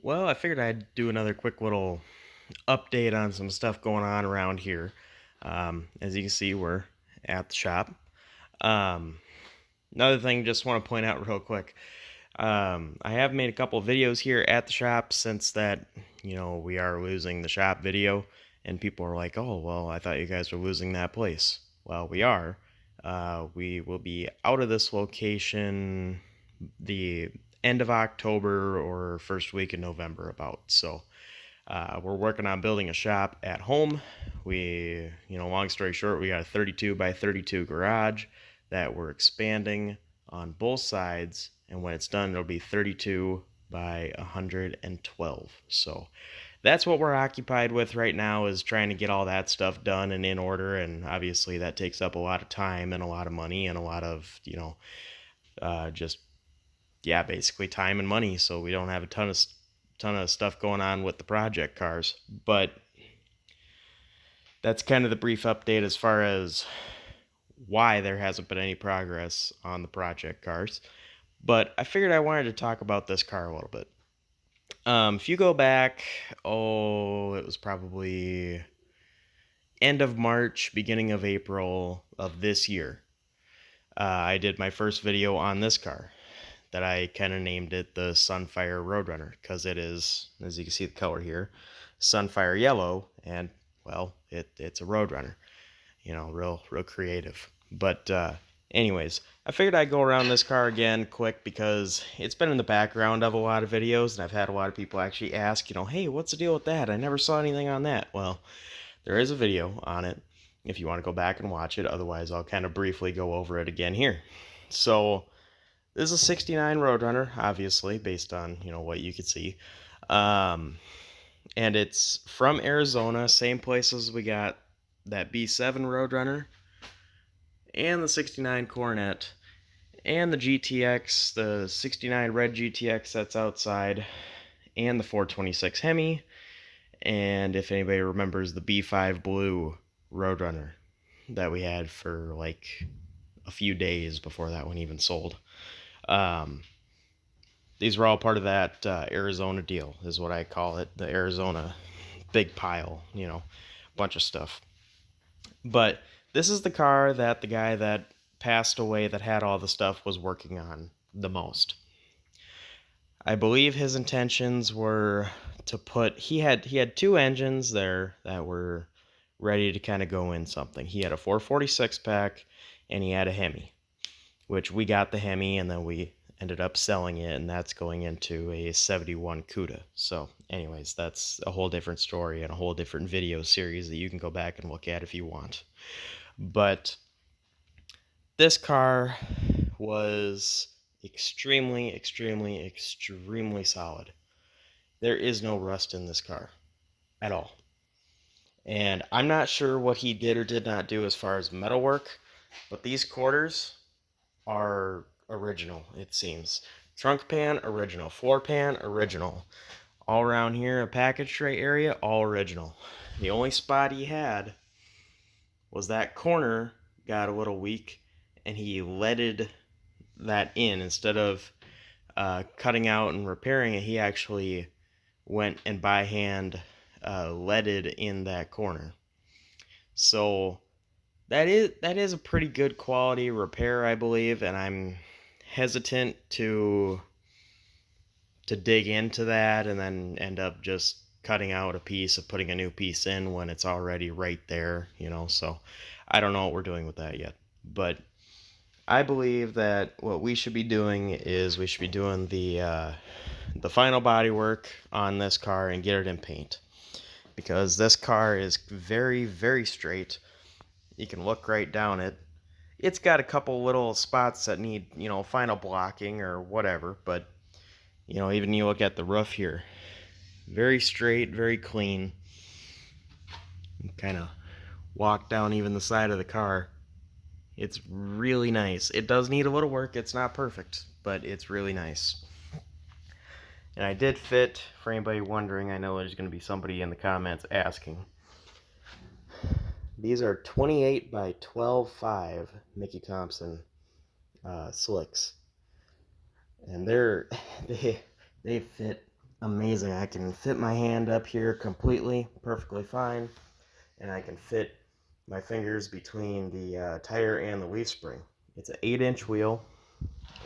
Well, I figured I'd do another quick little update on some stuff going on around here. As you can see, we're at the shop. Um, Another thing, just want to point out real quick. I have made a couple videos here at the shop since that, we are losing the shop video, and people are like, "Oh, well, I thought you guys were losing that place." Well, we are. We will be out of this location the end of October or first week in November, about. So we're working on building a shop at home. Long story short, we got a 32 by 32 garage that we're expanding on both sides, and when it's done, it'll be 32 by 112. So that's what we're occupied with right now, is trying to get all that stuff done and in order, and obviously that takes up a lot of time and a lot of money and a lot of just basically time and money. So we don't have a ton of stuff going on with the project cars. But that's kind of the brief update as far as why there hasn't been any progress on the project cars. But I figured I wanted to talk about this car a little bit. If you go back, it was probably end of March, beginning of April of this year. I did my first video on this car that I kind of named it the Sunfire Roadrunner, because it is, as you can see the color here, Sunfire yellow, and well, it's a Roadrunner. Real creative. But anyways, I figured I'd go around this car again quick because it's been in the background of a lot of videos, and I've had a lot of people actually ask, hey, what's the deal with that? I never saw anything on that. Well, there is a video on it if you want to go back and watch it. Otherwise, I'll kind of briefly go over it again here. So this is a 69 Roadrunner, obviously, based on, what you could see. And it's from Arizona, same places we got that B7 Roadrunner, and the 69 Coronet, and the GTX, the 69 red GTX that's outside, and the 426 Hemi, and if anybody remembers the B5 blue Roadrunner that we had for like a few days before that one even sold. These were all part of that Arizona deal, is what I call it, the Arizona big pile, bunch of stuff. But this is the car that the guy that passed away that had all the stuff was working on the most. I believe his intentions were to put, he had two engines there that were ready to kind of go in something. He had a 446 pack and he had a Hemi, which we got the Hemi and then we ended up selling it, and that's going into a 71 CUDA. So anyways, that's a whole different story and a whole different video series that you can go back and look at if you want. But this car was extremely, extremely, extremely solid. There is no rust in this car at all. And I'm not sure what he did or did not do as far as metalwork, but these quarters are original, it seems. Trunk pan, original. Floor pan, original. All around here, a package tray area, all original. The only spot he had was that corner got a little weak, and he leaded that in. Instead of cutting out and repairing it, he actually went and by hand leaded in that corner. So that is a pretty good quality repair, I believe, and I'm hesitant to dig into that and then end up just cutting out a piece of putting a new piece in when it's already right there, so I don't know what we're doing with that yet. But I believe that what we should be doing is we should be doing the final body work on this car and get it in paint, because this car is very, very straight. You can look right down it. It's got a couple little spots that need, final blocking or whatever, but, even you look at the roof here, very straight, very clean. Kind of walk down even the side of the car. It's really nice. It does need a little work. It's not perfect, but it's really nice. And I did fit, for anybody wondering, I know there's going to be somebody in the comments asking. These are 28 by 12.5 Mickey Thompson slicks, and they fit amazing. I can fit my hand up here completely, perfectly fine, and I can fit my fingers between the tire and the leaf spring. It's an 8-inch wheel,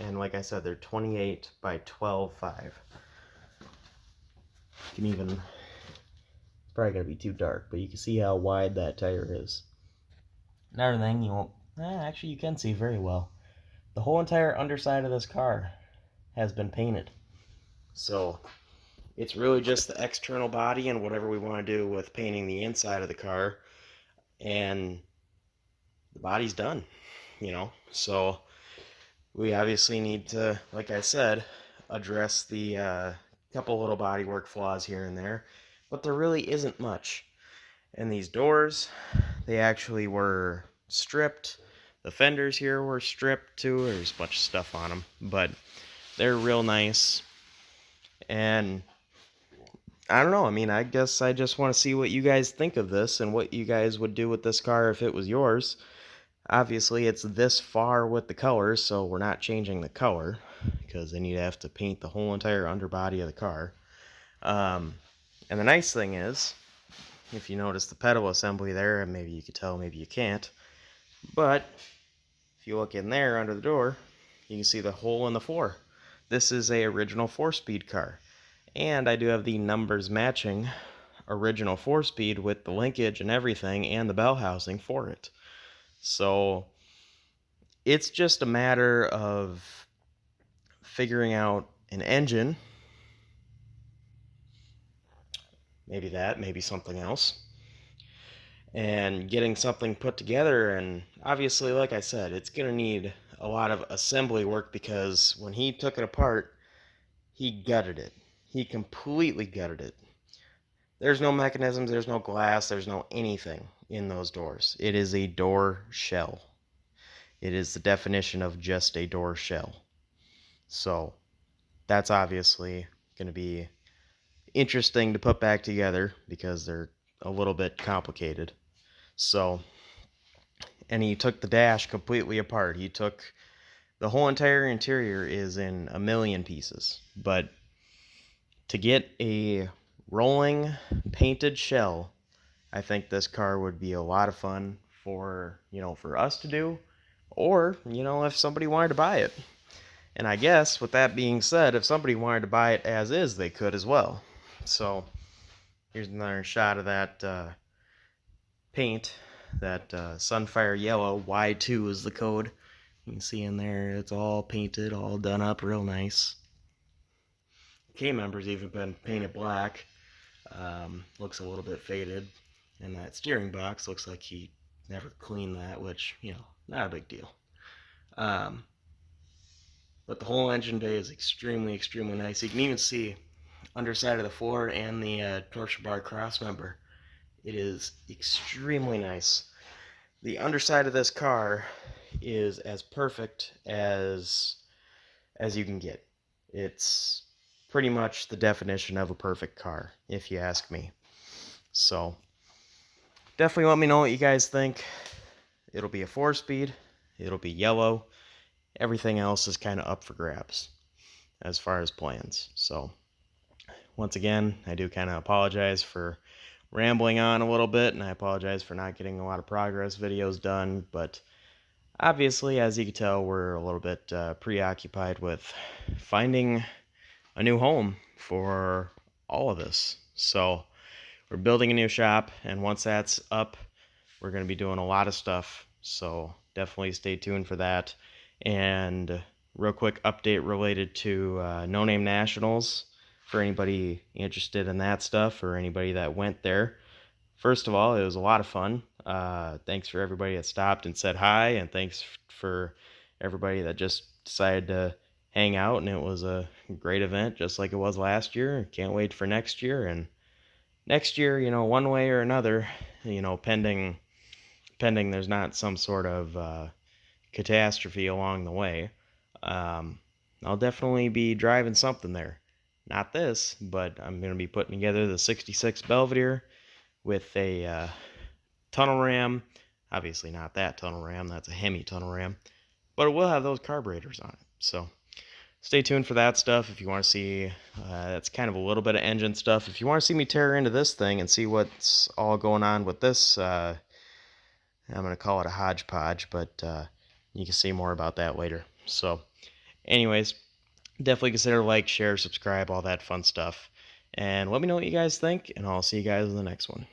and like I said, they're 28 by 12.5. You can even, it's probably gonna be too dark, but you can see how wide that tire is. Another thing you won't, actually you can see very well. The whole entire underside of this car has been painted. So it's really just the external body and whatever we want to do with painting the inside of the car, and the body's done, you know. So we obviously need to, like I said, address the couple little bodywork flaws here and there, but there really isn't much. And these doors, they actually were stripped. The fenders here were stripped too. There's a bunch of stuff on them, but they're real nice. And I don't know. I mean, I guess I just want to see what you guys think of this and what you guys would do with this car if it was yours. Obviously, it's this far with the colors, so we're not changing the color because then you'd have to paint the whole entire underbody of the car. And the nice thing is, if you notice the pedal assembly there, and maybe you could tell, maybe you can't, but if you look in there under the door, you can see the hole in the floor. This is a original 4-speed car, and I do have the numbers matching original 4-speed with the linkage and everything and the bell housing for it. So it's just a matter of figuring out an engine, maybe that, maybe something else, and getting something put together. And obviously, like I said, it's going to need a lot of assembly work because when he took it apart, he gutted it. He completely gutted it. There's no mechanisms, there's no glass, there's no anything in those doors. It is a door shell. It is the definition of just a door shell. So that's obviously going to be interesting to put back together because they're a little bit complicated. So, and he took the dash completely apart. He took the whole entire interior is in a million pieces. But to get a rolling painted shell, I think this car would be a lot of fun for, for us to do, or, if somebody wanted to buy it. And I guess with that being said, if somebody wanted to buy it as is, they could as well. So here's another shot of that paint, that Sunfire Yellow. Y2 is the code. You can see in there it's all painted, all done up real nice. K-member's even been painted black. Looks a little bit faded. And that steering box looks like he never cleaned that, which, not a big deal. But the whole engine bay is extremely, extremely nice. You can even see underside of the floor and the torsion bar cross member. It is extremely nice. The underside of this car is as perfect as you can get. It's pretty much the definition of a perfect car, if you ask me. So definitely let me know what you guys think. It'll be a 4-speed. It'll be yellow. Everything else is kind of up for grabs as far as plans. So once again, I do kind of apologize for rambling on a little bit, and I apologize for not getting a lot of progress videos done, but obviously, as you can tell, we're a little bit preoccupied with finding a new home for all of this. So we're building a new shop, and once that's up, we're going to be doing a lot of stuff. So definitely stay tuned for that. And real quick update related to No Name Nationals for anybody interested in that stuff or anybody that went there. First of all, it was a lot of fun. Thanks for everybody that stopped and said hi, and thanks for everybody that just decided to hang out, and it was a great event just like it was last year. Can't wait for next year. And next year, one way or another, pending there's not some sort of catastrophe along the way, I'll definitely be driving something there. Not this, but I'm going to be putting together the 66 Belvedere with a tunnel ram. Obviously not that tunnel ram, that's a Hemi tunnel ram, but it will have those carburetors on it. So stay tuned for that stuff if you want to see. That's kind of a little bit of engine stuff. If you want to see me tear into this thing and see what's all going on with this, I'm going to call it a hodgepodge, but you can see more about that later. So, anyways, definitely consider like, share, subscribe, all that fun stuff. And let me know what you guys think, and I'll see you guys in the next one.